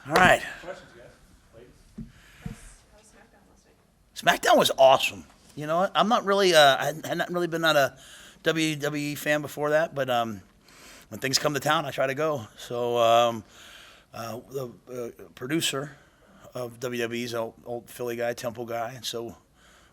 All right. Questions, guys? Ladies? How's SmackDown last night? SmackDown was awesome. You know, I'm not really, I had not really been not a WWE fan before that, but when things come to town, I try to go. So the producer of WWE's old Philly guy, Temple guy, and so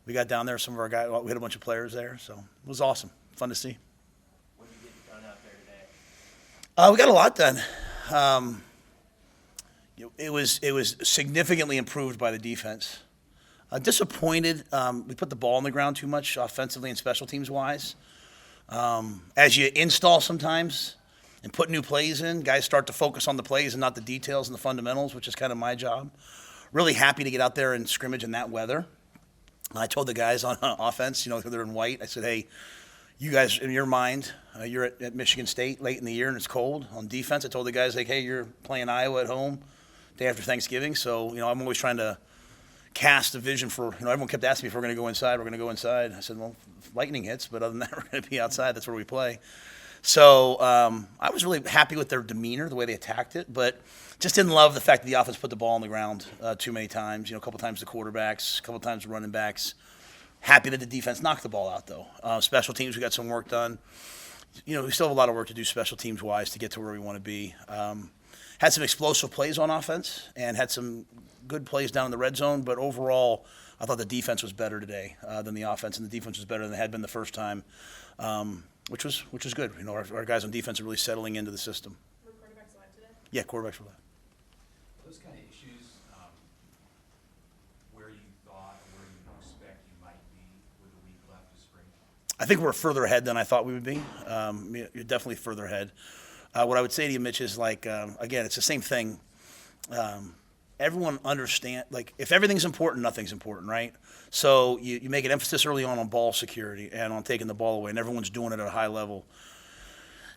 we got down there. Some of our guys, we had a bunch of players there, so it was awesome, fun to see. What did you get done out there today? We got a lot done. It was significantly improved by the defense. Disappointed. We put the ball on the ground too much offensively and special teams wise. As you install sometimes and put new plays in, guys start to focus on the plays and not the details and the fundamentals, which is kind of my job. Really happy to get out there and scrimmage in that weather. I told the guys on offense, they're in white. I said, hey, you guys, in your mind, you're at Michigan State late in the year and it's cold. On defense, I told the guys, like, hey, you're playing Iowa at home day after Thanksgiving. So, I'm always trying to cast a vision for, everyone kept asking me if we're going to go inside. We're going to go inside. I said, well, if lightning hits, but other than that, we're going to be outside. That's where we play. So I was really happy with their demeanor, the way they attacked it, but just didn't love the fact that the offense put the ball on the ground too many times. A couple times the quarterbacks, a couple times the running backs. Happy that the defense knocked the ball out, though. Special teams, we got some work done. We still have a lot of work to do special teams-wise to get to where we want to be. Had some explosive plays on offense and had some good plays down in the red zone, but overall, I thought the defense was better today than the offense, and the defense was better than it had been the first time, which was good. Our guys on defense are really settling into the system. Were quarterbacks alive today? Yeah, quarterbacks were live. Those kind of issues, where you thought or where you expect you might be with a week left of spring? I think we're further ahead than I thought we would be. You're definitely further ahead. What I would say to you, Mitch, is again, it's the same thing. Everyone understand, if everything's important, nothing's important, right? So you make an emphasis early on ball security and on taking the ball away, and everyone's doing it at a high level.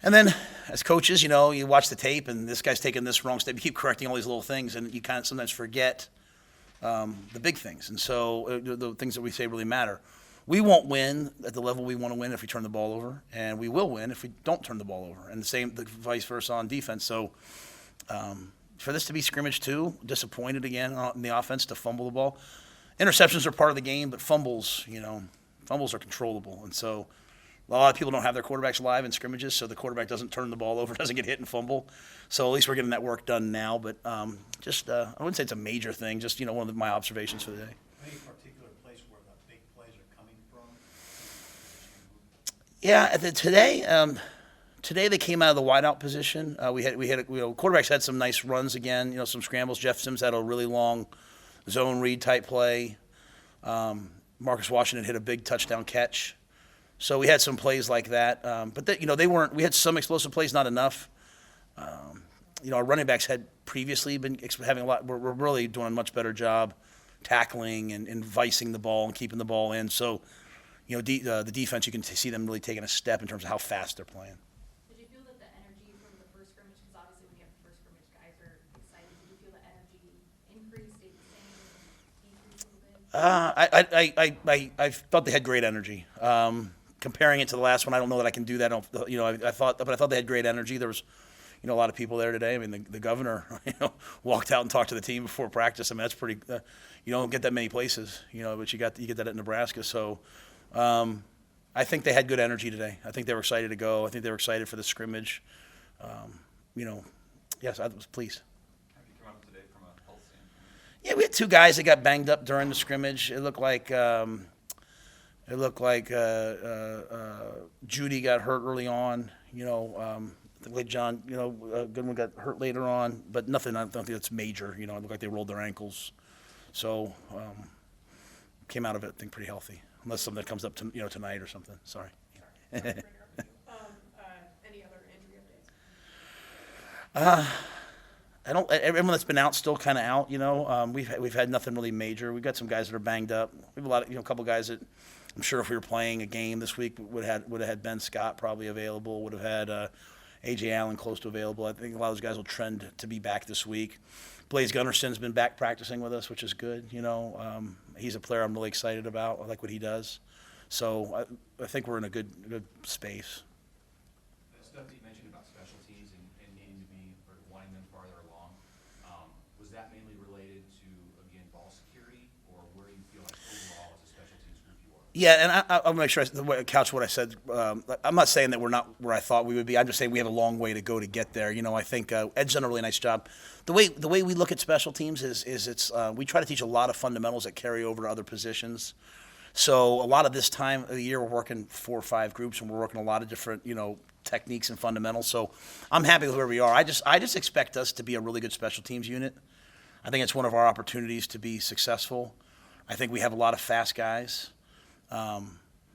And then as coaches, you watch the tape, and this guy's taking this wrong step. You keep correcting all these little things, and you kind of sometimes forget the big things. And so the things that we say really matter. We won't win at the level we want to win if we turn the ball over, and we will win if we don't turn the ball over, and the vice versa on defense. So for this to be scrimmage too, disappointed again in the offense to fumble the ball. Interceptions are part of the game, but fumbles are controllable, and so a lot of people don't have their quarterbacks live in scrimmages, so the quarterback doesn't turn the ball over, doesn't get hit and fumble. So at least we're getting that work done now, but I wouldn't say it's a major thing, just one of my observations for the day. Any particular place where the big plays are coming from? Yeah, today they came out of the wideout position. Quarterbacks had some nice runs again. Some scrambles. Jeff Sims had a really long zone read type play. Marcus Washington hit a big touchdown catch. So we had some plays like that. But they weren't. We had some explosive plays, not enough. Our running backs had previously been having a lot. We're really doing a much better job tackling and vicing the ball and keeping the ball in. So, the defense, you can see them really taking a step in terms of how fast they're playing. Did you feel that the energy from the first scrimmage, because obviously when you have the first scrimmage, guys are excited, did you feel the energy increase, stayed the same, decrease a little bit? I thought they had great energy. Comparing it to the last one, I don't know that I can do that. I thought they had great energy. There was, a lot of people there today. I mean, the governor, walked out and talked to the team before practice. I mean, that's pretty. You don't get that many places, but you get that at Nebraska. So, I think they had good energy today. I think they were excited to go. I think they were excited for the scrimmage. Yes, I was pleased. How did you come up today from a health standpoint? Yeah, we had two guys that got banged up during the scrimmage. It looked like Judy got hurt early on. I think John, Goodwin got hurt later on, but nothing. I don't think that's major. It looked like they rolled their ankles, so came out of it, I think, pretty healthy. Unless something that comes up to tonight or something. Sorry. Any other injury updates? Everyone that's been out still kind of out. We've had nothing really major. We've got some guys that are banged up. We have a couple guys that I'm sure if we were playing a game this week would have had Ben Scott probably available. Would have had A.J. Allen close to available. I think a lot of those guys will trend to be back this week. Blaze Gunnarson's been back practicing with us, which is good. He's a player I'm really excited about. I like what he does. So I think we're in a good space. The stuff that you mentioned about special teams and needing to be or wanting them farther along, was Yeah, and I'll make sure couch what I said. I'm not saying that we're not where I thought we would be. I'm just saying we have a long way to go to get there. I think Ed's done a really nice job. The way we look at special teams is it's we try to teach a lot of fundamentals that carry over to other positions. So a lot of this time of the year we're working 4 or 5 groups and we're working a lot of different techniques and fundamentals. So I'm happy with where we are. I just expect us to be a really good special teams unit. I think it's one of our opportunities to be successful. I think we have a lot of fast guys. I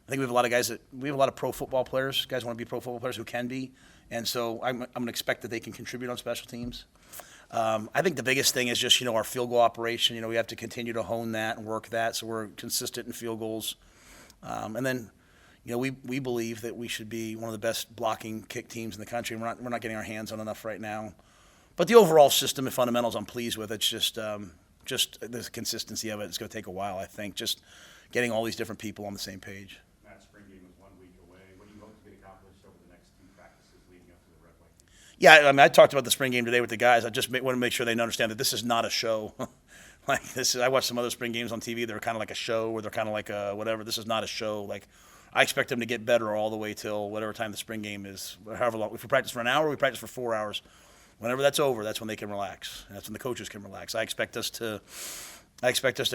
think we have a lot of guys we have a lot of pro football players. Guys want to be pro football players who can be, and so I'm going to expect that they can contribute on special teams. I think the biggest thing is just our field goal operation. We have to continue to hone that and work that so we're consistent in field goals. And then we believe that we should be one of the best blocking kick teams in the country. We're not getting our hands on enough right now, but the overall system and fundamentals I'm pleased with. It's just the consistency of it. It's going to take a while, I think. Just getting all these different people on the same page. That spring game is 1 week away. What do you hope to get accomplished over the next 2 practices leading up to the Red White game? Yeah, I mean, I talked about the spring game today with the guys. I just want to make sure they understand that this is not a show. I watched some other spring games on TV. They're kind of like a show, or they're kind of like a whatever. This is not a show. I expect them to get better all the way till whatever time the spring game is, however long. If we practice for an hour, we practice for 4 hours. Whenever that's over, that's when they can relax. And that's when the coaches can relax. I expect us to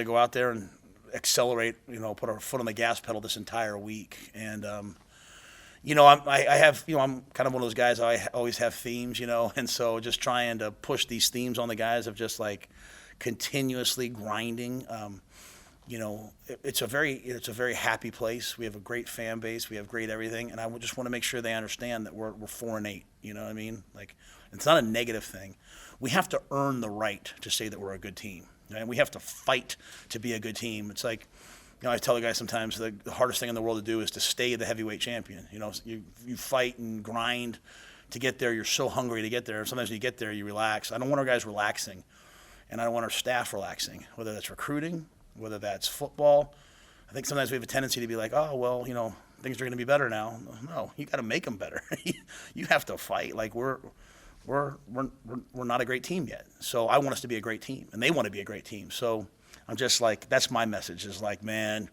go out there and accelerate, put our foot on the gas pedal this entire week. And, I'm kind of one of those guys, I always have themes, and so just trying to push these themes on the guys of just continuously grinding. It's a very happy place. We have a great fan base. We have great everything. And I just want to make sure they understand that we're 4-8. You know what I mean? It's not a negative thing. We have to earn the right to say that we're a good team. And we have to fight to be a good team. It's I tell the guys sometimes the hardest thing in the world to do is to stay the heavyweight champion. You fight and grind to get there. You're so hungry to get there. Sometimes when you get there, you relax. I don't want our guys relaxing, and I don't want our staff relaxing, whether that's recruiting, whether that's football. I think sometimes we have a tendency to be like, oh, well, things are going to be better now. No, you got to make them better. You have to fight. We're not a great team yet. So I want us to be a great team, and they want to be a great team. So I'm just that's my message is man,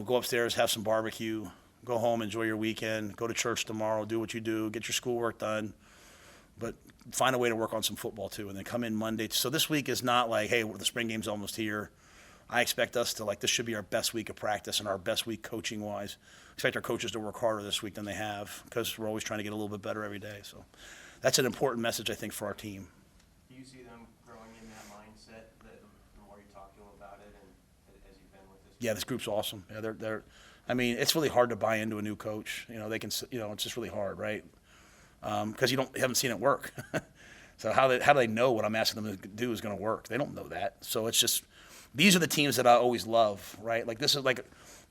go upstairs, have some barbecue, go home, enjoy your weekend, go to church tomorrow, do what you do, get your schoolwork done, but find a way to work on some football too, and then come in Monday. So this week is not hey, the spring game's almost here. I expect us to this should be our best week of practice and our best week coaching-wise. I expect our coaches to work harder this week than they have because we're always trying to get a little bit better every day. So that's an important message, I think, for our team. Do you see them growing in that mindset the more you talk to them about it and as you've been with this? Yeah, this group's awesome. Yeah, they're. I mean, it's really hard to buy into a new coach. They can. It's just really hard, right? Because you haven't seen it work. So how do they know what I'm asking them to do is going to work? They don't know that. So it's just these are the teams that I always love, right? This is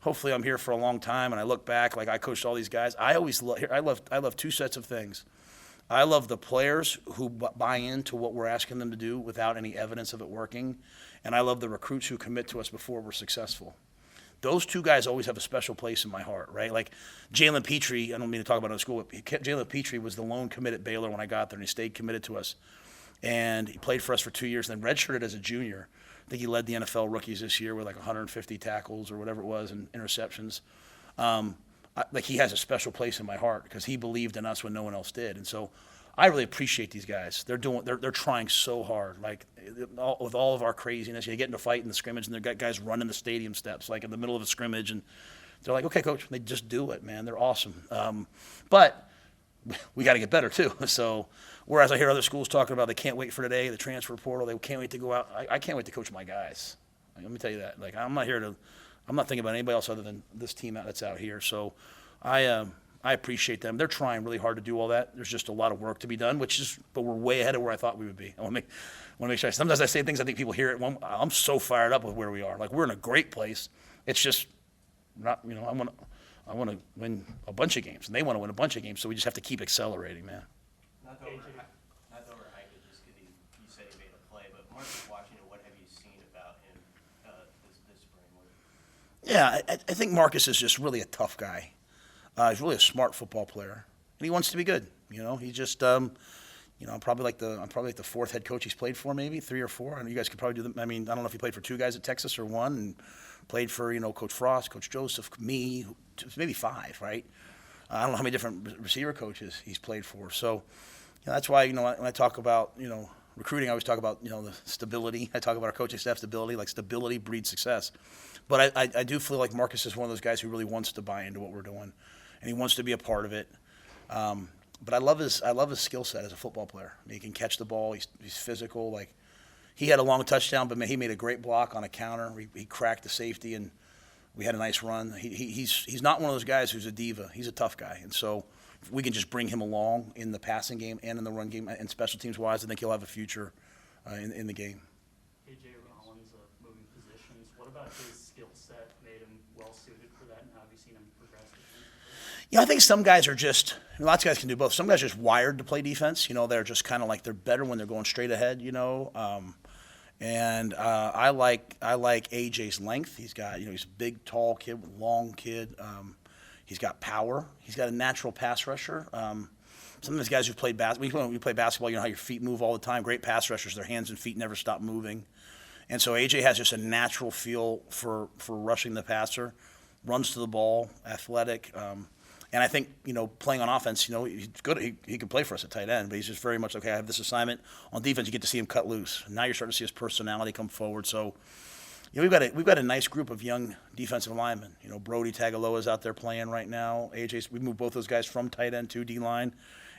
hopefully I'm here for a long time, and I look back I coached all these guys. I love 2 sets of things. I love the players who buy into what we're asking them to do without any evidence of it working, and I love the recruits who commit to us before we're successful. Those 2 guys always have a special place in my heart, right? Jalen Petrie, I don't mean to talk about it in school, but Jalen Petrie was the lone commit at Baylor when I got there, and he stayed committed to us. And he played for us for 2 years, and then redshirted as a junior. I think he led the NFL rookies this year with 150 tackles or whatever it was and interceptions. He has a special place in my heart because he believed in us when no one else did. And so I really appreciate these guys. They're trying so hard. With all of our craziness, you get into a fight in the scrimmage, and they've got guys running the stadium steps, in the middle of a scrimmage, and they're like, okay, coach, they just do it, man. They're awesome. But we got to get better too. So whereas I hear other schools talking about they can't wait for today, the transfer portal, they can't wait to go out. I can't wait to coach my guys. Let me tell you that. I'm not thinking about anybody else other than this team that's out here. So I appreciate them. They're trying really hard to do all that. There's just a lot of work to be done, but we're way ahead of where I thought we would be. I want to make sure. Sometimes I say things, I think people hear it. I'm so fired up with where we are. We're in a great place. It's just not, I want to win a bunch of games, and they want to win a bunch of games. So we just have to keep accelerating, man. Not to overhype it just because you said he made a play, but Marcus watching it, what have you seen about him this spring? Yeah, I think Marcus is just really a tough guy. He's really a smart football player, and he wants to be good. He just, I'm probably like the fourth head coach he's played for, maybe 3 or 4. I know you guys could probably do them. I mean, I don't know if he played for 2 guys at Texas or 1, and played for Coach Frost, Coach Joseph, me, maybe 5, right? I don't know how many different receiver coaches he's played for. So that's why when I talk about recruiting, I always talk about the stability. I talk about our coaching staff stability. Like, stability breeds success. But I do feel like Marcus is one of those guys who really wants to buy into what we're doing, and he wants to be a part of it. But I love his skill set as a football player. I mean, he can catch the ball. He's physical. Like, he had a long touchdown, but he made a great block on a counter. He cracked the safety, and we had a nice run. He's not one of those guys who's a diva. He's a tough guy, and so if we can just bring him along in the passing game and in the run game and special teams wise, I think he'll have a future in the game. AJ Rollins moving positions. What about his skill set made him well suited for that, and how have you seen him progress? Yeah, I think some guys are just lots of guys can do both. Some guys are just wired to play defense. They're just kind of like they're better when they're going straight ahead. And I like AJ's length. He's got he's a big, tall kid, long kid. He's got power. He's got a natural pass rusher. Some of these guys who played basketball, when you play basketball, you know how your feet move all the time. Great pass rushers, their hands and feet never stop moving. And so AJ has just a natural feel for rushing the passer, runs to the ball, athletic. And I think, playing on offense, he's good. He can play for us at tight end, but he's just very much, okay, I have this assignment. On defense, you get to see him cut loose. Now you're starting to see his personality come forward. So, we've got a nice group of young defensive linemen. Brody Tagaloa's out there playing right now. We moved both those guys from tight end to D-line.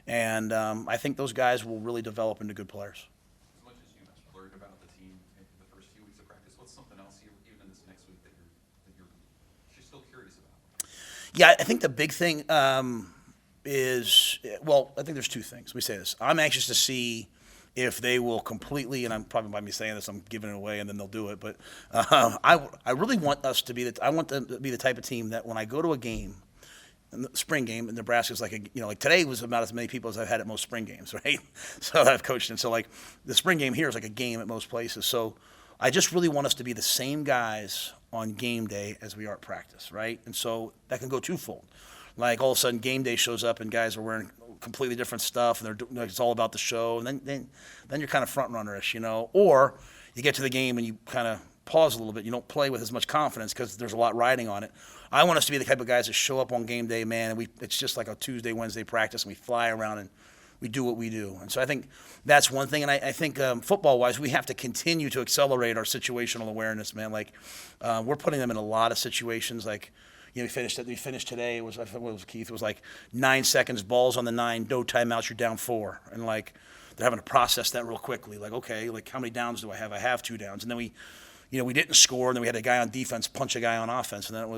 And I think those guys will really develop into good players. As much as you learned about the team in the first few weeks of practice, what's something else even this next week that you're still curious about? Yeah, I think the big thing is, I think there's 2 things. Let me say this. I'm anxious to see if they will completely, and I'm probably by me saying this, I'm giving it away, and then they'll do it. But I really want us to be I want them to be the type of team that when I go to a game, the spring game in Nebraska's like like today was about as many people as I've had at most spring games, right? So that I've coached in. So like the spring game here is like a game at most places. So I just really want us to be the same guys on game day as we are at practice, right? And so that can go twofold. Like all of a sudden game day shows up and guys are wearing completely different stuff and it's all about the show, and then you're kind of front runnerish, Or you get to the game and you kind of pause a little bit. You don't play with as much confidence because there's a lot riding on it. I want us to be the type of guys that show up on game day, man, and it's just like a Tuesday, Wednesday practice, and we fly around and we do what we do. And so I think that's one thing. And I think football-wise, we have to continue to accelerate our situational awareness, man. Like we're putting them in a lot of situations. Like we finished today. It was Keith? It was like 9 seconds, balls on the 9, no timeouts. You're down 4, and like they're having to process that real quickly. Like, okay, like how many downs do I have? I have 2 downs, and then we didn't score, and then we had a guy on defense punch a guy on offense, and then it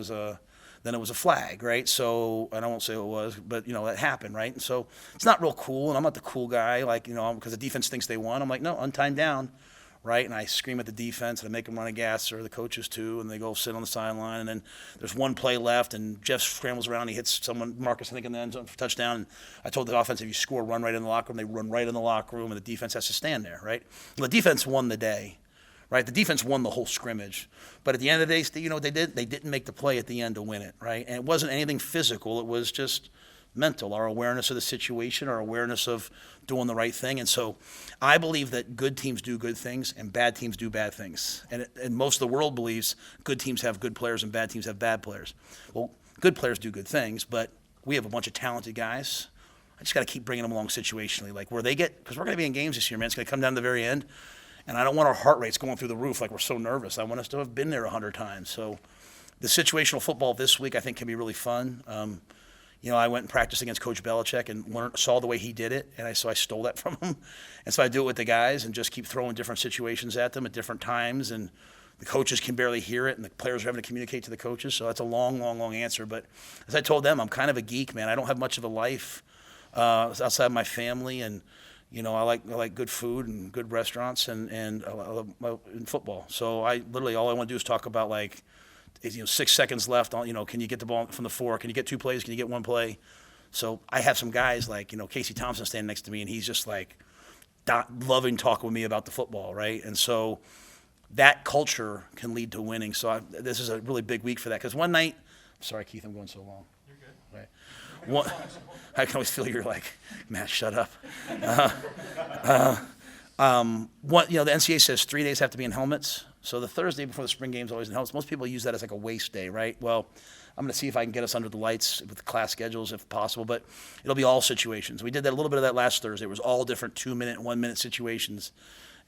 was a flag, right? So, and I won't say who it was, but that happened, right? And so it's not real cool, and I'm not the cool guy, like because the defense thinks they won. I'm like, no, untimed down, right? And I scream at the defense, and I make them run a gas, or the coaches too, and they go sit on the sideline, and then there's 1 play left, and Jeff scrambles around, he hits someone, Marcus, I think, in the end zone for touchdown. And I told the offense, if you score, run right in the locker room. They run right in the locker room, and the defense has to stand there, right? Well, the defense won the day. Right, the defense won the whole scrimmage, but at the end of the day, what they did? They didn't make the play at the end to win it, right? And it wasn't anything physical; it was just mental. Our awareness of the situation, our awareness of doing the right thing, and so I believe that good teams do good things and bad teams do bad things. And most of the world believes good teams have good players and bad teams have bad players. Well, good players do good things, but we have a bunch of talented guys. I just got to keep bringing them along situationally, like where they get, because we're going to be in games this year, man. It's going to come down to the very end. And I don't want our heart rates going through the roof like we're so nervous. I want us to have been there 100 times. So the situational football this week I think can be really fun. I went and practiced against Coach Belichick and saw the way he did it, and so I stole that from him. And so I do it with the guys and just keep throwing different situations at them at different times. And the coaches can barely hear it, and the players are having to communicate to the coaches. So that's a long, long, long answer. But as I told them, I'm kind of a geek, man. I don't have much of a life outside of my family, and I like good food and good restaurants and football. So I literally all I want to do is talk about 6 seconds left on can you get the ball from the 4? Can you get 2 plays? Can you get 1 play? So I have some guys like Casey Thompson standing next to me, and he's just like loving talking with me about the football, right? And so that culture can lead to winning. So this is a really big week for that because one night. Sorry, Keith, I'm going so long. You're good. Right. One, I can always feel you're like, Matt, shut up. The NCAA says 3 days have to be in helmets. So the Thursday before the spring game's always in helmets. Most people use that as like a waste day, right? Well, I'm going to see if I can get us under the lights with the class schedules if possible, but it'll be all situations. We did that a little bit of that last Thursday. It was all different 2-minute, 1-minute situations.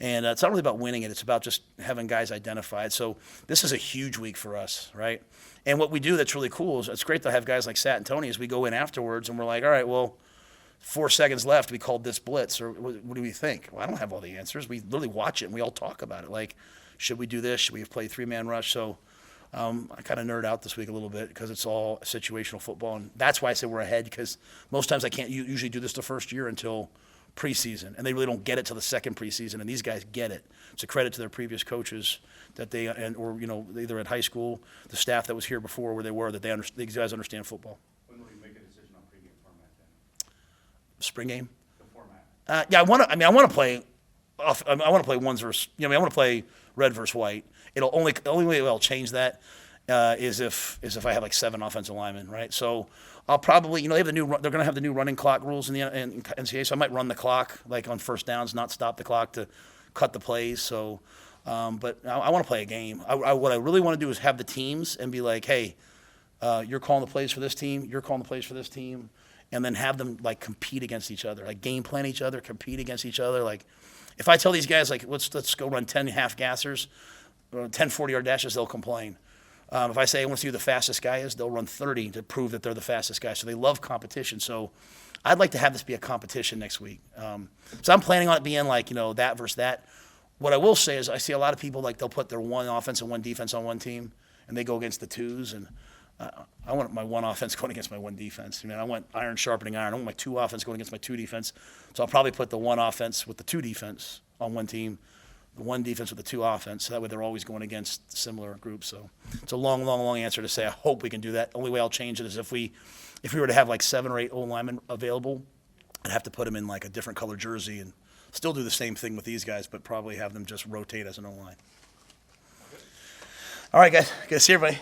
And it's not really about winning it. It's about just having guys identified. So this is a huge week for us, right? And what we do that's really cool is it's great to have guys like Sat and Tony as we go in afterwards and we're like, all right, well, 4 seconds left. We called this blitz, or what do we think? Well, I don't have all the answers. We literally watch it and we all talk about it. Like, should we do this? Should we play 3-man rush? So I kind of nerd out this week a little bit because it's all situational football, and that's why I say we're ahead. Because most times I can't usually do this the first year until preseason, and they really don't get it till the second preseason. And these guys get it. It's a credit to their previous coaches that they or either at high school, the staff that was here before where they were, that these guys understand football. When will you make a decision on pregame format then? Spring game. The format? Yeah, I want to play. I want to play ones versus. I want to play red versus white. The only way I'll change that is if I have like 7 offensive linemen, right? So I'll probably, they have they're going to have the new running clock rules in the NCAA, so I might run the clock like on first downs, not stop the clock to cut the plays. So, but I want to play a game. What I really want to do is have the teams and be like, hey, you're calling the plays for this team, you're calling the plays for this team, and then have them like compete against each other, like game plan each other, compete against each other. Like if I tell these guys like let's go run 10 half gassers, 10 40-yard dashes, they'll complain. If I say I want to see who the fastest guy is, they'll run 30 to prove that they're the fastest guy. So they love competition. So I'd like to have this be a competition next week. So I'm planning on it being like, that versus that. What I will say is I see a lot of people like they'll put their 1 offense and 1 defense on one team, and they go against the 2s. And I want my 1 offense going against my 1 defense. I want iron sharpening iron. I want my 2 offense going against my 2 defense. So I'll probably put the 1 offense with the 2 defense on one team, the 1 defense with the 2 offense. So that way they're always going against similar groups. So it's a long answer to say I hope we can do that. The only way I'll change it is if we were to have like 7 or 8 O linemen available, I'd have to put them in like a different color jersey and still do the same thing with these guys, but probably have them just rotate as an O line. All right, guys. Good to see everybody.